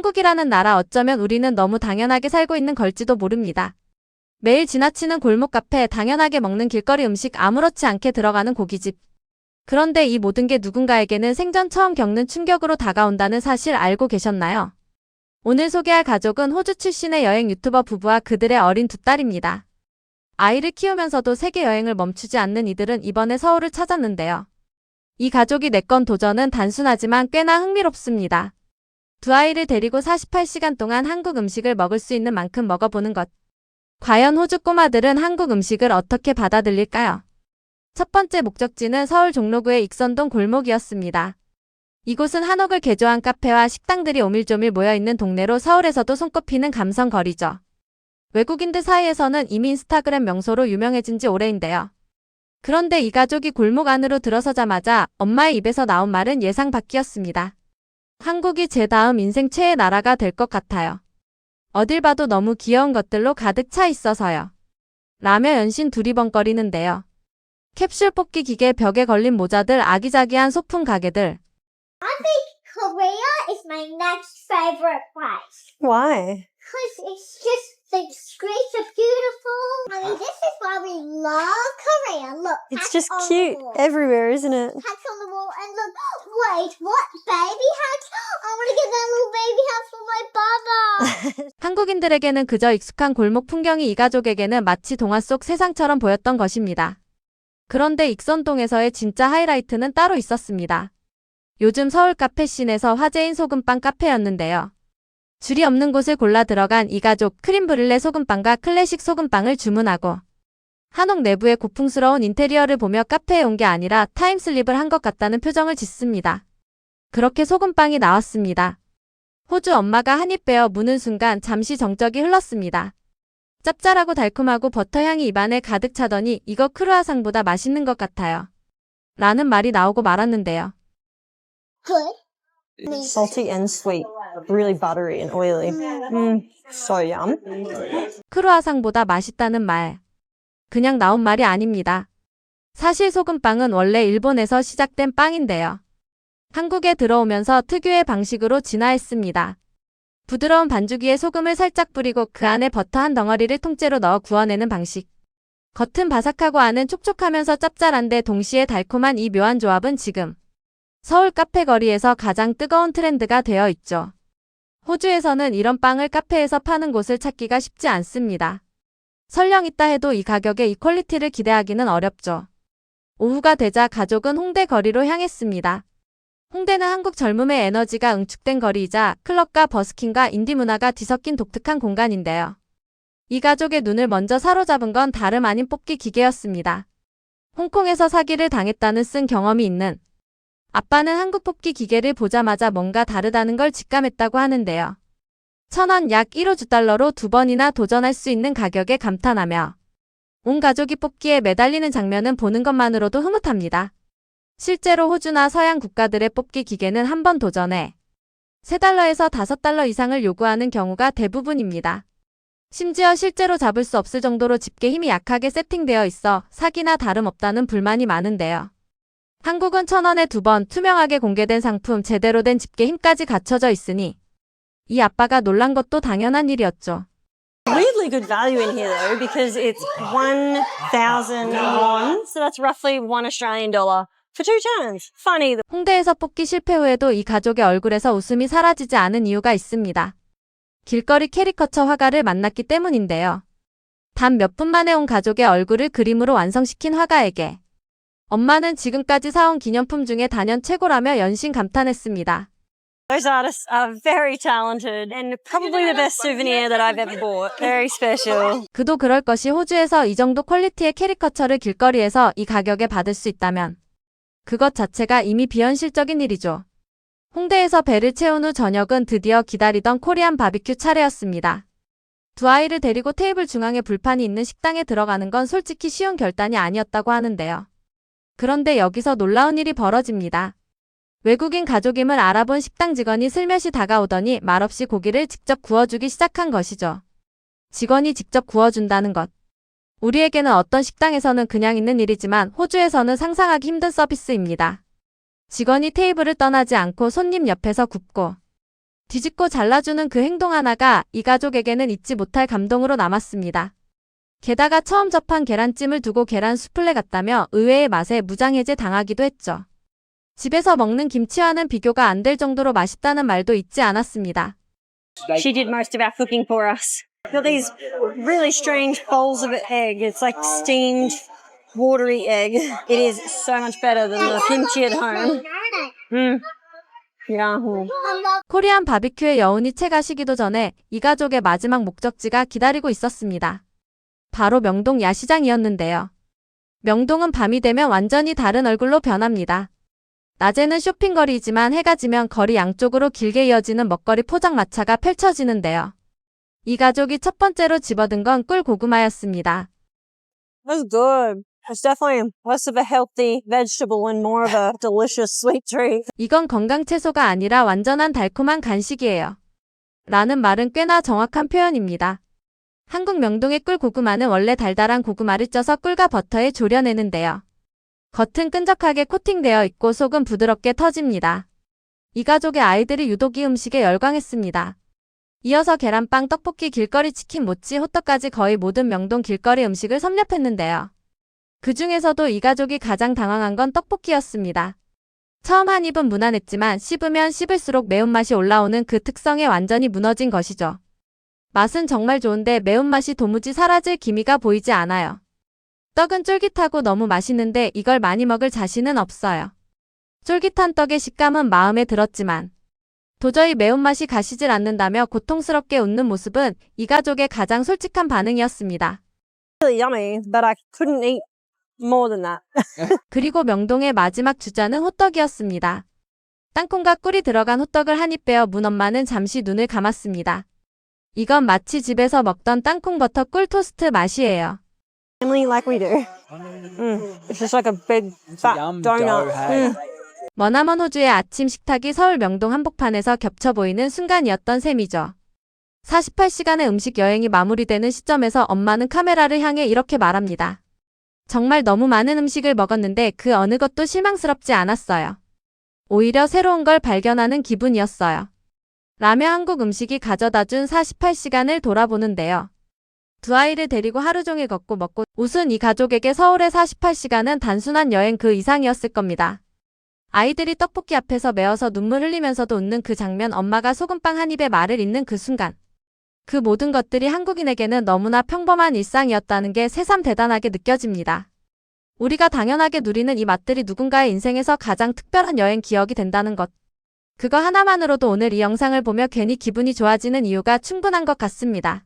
한국이라는 나라 어쩌면 우리는 너무 당연하게 살고 있는 걸지도 모릅니다. 매일 지나치는 골목 카페, 당연하게 먹는 길거리 음식, 아무렇지 않게 들어가는 고깃집. 그런데 이 모든 게 누군가에게는 생전 처음 겪는 충격으로 다가온다는 사실 알고 계셨나요? 오늘 소개할 가족은 호주 출신의 여행 유튜버 부부와 그들의 어린 두 딸입니다. 아이를 키우면서도 세계 여행을 멈추지 않는 이들은 이번에 서울을 찾았는데요. 이 가족이 내건 도전은 단순하지만 꽤나 흥미롭습니다. 두 아이를 데리고 48시간 동안 한국 음식을 먹을 수 있는 만큼 먹어보는 것. 과연 호주 꼬마들은 한국 음식을 어떻게 받아들일까요? 첫 번째 목적지는 서울 종로구의 익선동 골목이었습니다. 이곳은 한옥을 개조한 카페와 식당들이 오밀조밀 모여있는 동네로 서울에서도 손꼽히는 감성거리죠. 외국인들 사이에서는 이미 인스타그램 명소로 유명해진 지 오래인데요. 그런데 이 가족이 골목 안으로 들어서자마자 엄마의 입에서 나온 말은 예상 밖이었습니다. 한국이 제 다음 인생 최애 나라가 될 것 같아요. 어딜 봐도 너무 귀여운 것들로 가득 차 있어서요. 라며 연신 두리번거리는데요. 캡슐 뽑기 기계, 벽에 걸린 모자들, 아기자기한 소품 가게들. I think Korea is my next favorite place. Why? Because it's just, the streets are beautiful. I mean, this is why we love Korea. Look, It's hats just on cute the wall. everywhere, isn't it? Hats on the wall, and look, wait, what? Baby hats? I want to get that little baby hat for my brother. 한국인들에게는 그저 익숙한 골목 풍경이 이 가족에게는 마치 동화 속 세상처럼 보였던 것입니다. 그런데 익선동에서의 진짜 하이라이트는 따로 있었습니다. 요즘 서울 카페 씬에서 화제인 소금빵 카페였는데요. 줄이 없는 곳을 골라 들어간 이 가족, 크림 브릴레 소금빵과 클래식 소금빵을 주문하고 한옥 내부의 고풍스러운 인테리어를 보며 카페에 온 게 아니라 타임슬립을 한 것 같다는 표정을 짓습니다. 그렇게 소금빵이 나왔습니다. 호주 엄마가 한 입 베어 무는 순간 잠시 정적이 흘렀습니다. 짭짤하고 달콤하고 버터향이 입안에 가득 차더니 이거 크루아상보다 맛있는 것 같아요. 라는 말이 나오고 말았는데요. Good. Salty and sweet. Really buttery and oily. So yum. 크루아상보다 맛있다는 말. 그냥 나온 말이 아닙니다. 사실 소금빵은 원래 일본에서 시작된 빵인데요. 한국에 들어오면서 특유의 방식으로 진화했습니다. 부드러운 반죽 위에 소금을 살짝 뿌리고 그 안에 버터 한 덩어리를 통째로 넣어 구워내는 방식. 겉은 바삭하고 안은 촉촉하면서 짭짤한데 동시에 달콤한 이 묘한 조합은 지금 서울 카페 거리에서 가장 뜨거운 트렌드가 되어 있죠. 호주에서는 이런 빵을 카페에서 파는 곳을 찾기가 쉽지 않습니다. 설령 있다 해도 이 가격에 이 퀄리티를 기대하기는 어렵죠. 오후가 되자 가족은 홍대 거리로 향했습니다. 홍대는 한국 젊음의 에너지가 응축된 거리이자 클럽과 버스킹과 인디 문화가 뒤섞인 독특한 공간인데요. 이 가족의 눈을 먼저 사로잡은 건 다름 아닌 뽑기 기계였습니다. 홍콩에서 사기를 당했다는 쓴 경험이 있는 아빠는 한국 뽑기 기계를 보자마자 뭔가 다르다는 걸 직감했다고 하는데요. 1,000원 약 1호주 달러로 2번이나 도전할 수 있는 가격에 감탄하며 온 가족이 뽑기에 매달리는 장면은 보는 것만으로도 흐뭇합니다. 실제로 호주나 서양 국가들의 뽑기 기계는 한 번 도전에 3달러에서 5달러 이상을 요구하는 경우가 대부분입니다. 심지어 실제로 잡을 수 없을 정도로 집게 힘이 약하게 세팅되어 있어 사기나 다름없다는 불만이 많은데요. 한국은 1,000원에 2번 투명하게 공개된 상품, 제대로 된 집게 힘까지 갖춰져 있으니 이 아빠가 놀란 것도 당연한 일이었죠. Weirdly good value in here though, because it's 1,000 won, so that's roughly $1 for 2 turns. Funny. 홍대에서 뽑기 실패 후에도 이 가족의 얼굴에서 웃음이 사라지지 않은 이유가 있습니다. 길거리 캐리커처 화가를 만났기 때문인데요. 단 몇 분 만에 온 가족의 얼굴을 그림으로 완성시킨 화가에게 엄마는 지금까지 사온 기념품 중에 단연 최고라며 연신 감탄했습니다. Those artists are very talented and probably the best souvenir that I've ever bought. Very special. 그도 그럴 것이 호주에서 이 정도 퀄리티의 캐리커처를 길거리에서 이 가격에 받을 수 있다면 그것 자체가 이미 비현실적인 일이죠. 홍대에서 배를 채운 후 저녁은 드디어 기다리던 코리안 바비큐 차례였습니다. 두 아이를 데리고 테이블 중앙에 불판이 있는 식당에 들어가는 건 솔직히 쉬운 결단이 아니었다고 하는데요. 그런데 여기서 놀라운 일이 벌어집니다. 외국인 가족임을 알아본 식당 직원이 슬며시 다가오더니 말없이 고기를 직접 구워주기 시작한 것이죠. 직원이 직접 구워준다는 것. 우리에게는 어떤 식당에서는 그냥 있는 일이지만 호주에서는 상상하기 힘든 서비스입니다. 직원이 테이블을 떠나지 않고 손님 옆에서 굽고 뒤집고 잘라주는 그 행동 하나가 이 가족에게는 잊지 못할 감동으로 남았습니다. 게다가 처음 접한 계란찜을 두고 계란 수플레 같다며 의외의 맛에 무장해제 당하기도 했죠. 집에서 먹는 김치와는 비교가 안 될 정도로 맛있다는 말도 잊지 않았습니다. She did most of our cooking for us. Got these really strange bowls of egg. It's like steamed, watery egg. It is so much better than the kimchi at home. Yeah. 코리안 바비큐의 여운이 채 가시기도 전에 이 가족의 마지막 목적지가 기다리고 있었습니다. 바로 명동 야시장이었는데요. 명동은 밤이 되면 완전히 다른 얼굴로 변합니다. 낮에는 쇼핑거리이지만 해가 지면 거리 양쪽으로 길게 이어지는 먹거리 포장마차가 펼쳐지는데요. 이 가족이 첫 번째로 집어든 건 꿀고구마였습니다. That's good. It's definitely less of a healthy vegetable and more of a delicious sweet treat. 이건 건강 채소가 아니라 완전한 달콤한 간식이에요. 라는 말은 꽤나 정확한 표현입니다. 한국 명동의 꿀고구마는 원래 달달한 고구마를 쪄서 꿀과 버터에 졸여내는데요. 겉은 끈적하게 코팅되어 있고 속은 부드럽게 터집니다. 이 가족의 아이들이 유독 이 음식에 열광했습니다. 이어서 계란빵, 떡볶이, 길거리 치킨, 모찌, 호떡까지 거의 모든 명동 길거리 음식을 섭렵했는데요. 그 중에서도 이 가족이 가장 당황한 건 떡볶이였습니다. 처음 한 입은 무난했지만 씹으면 씹을수록 매운맛이 올라오는 그 특성에 완전히 무너진 것이죠. 맛은 정말 좋은데 매운맛이 도무지 사라질 기미가 보이지 않아요. 떡은 쫄깃하고 너무 맛있는데 이걸 많이 먹을 자신은 없어요. 쫄깃한 떡의 식감은 마음에 들었지만 도저히 매운맛이 가시질 않는다며 고통스럽게 웃는 모습은 이 가족의 가장 솔직한 반응이었습니다. Really yummy, but I couldn't eat more than that. 그리고 명동의 마지막 주자는 호떡이었습니다. 땅콩과 꿀이 들어간 호떡을 한 입 빼어 문 엄마는 잠시 눈을 감았습니다. 이건 마치 집에서 먹던 땅콩 버터 꿀 토스트 맛이에요. Family like we do. It's just like a big fat Yum donut. dough, hey? 머나먼 호주의 아침 식탁이 서울 명동 한복판에서 겹쳐 보이는 순간이었던 셈이죠. 48시간의 음식 여행이 마무리되는 시점에서 엄마는 카메라를 향해 이렇게 말합니다. 정말 너무 많은 음식을 먹었는데 그 어느 것도 실망스럽지 않았어요. 오히려 새로운 걸 발견하는 기분이었어요. 라며 한국 음식이 가져다준 48시간을 돌아보는데요. 두 아이를 데리고 하루 종일 걷고 먹고 웃은 이 가족에게 서울의 48시간은 단순한 여행 그 이상이었을 겁니다. 아이들이 떡볶이 앞에서 매어서 눈물 흘리면서도 웃는 그 장면, 엄마가 소금빵 한 입에 말을 잇는 그 순간. 그 모든 것들이 한국인에게는 너무나 평범한 일상이었다는 게 새삼 대단하게 느껴집니다. 우리가 당연하게 누리는 이 맛들이 누군가의 인생에서 가장 특별한 여행 기억이 된다는 것. 그거 하나만으로도 오늘 이 영상을 보며 괜히 기분이 좋아지는 이유가 충분한 것 같습니다.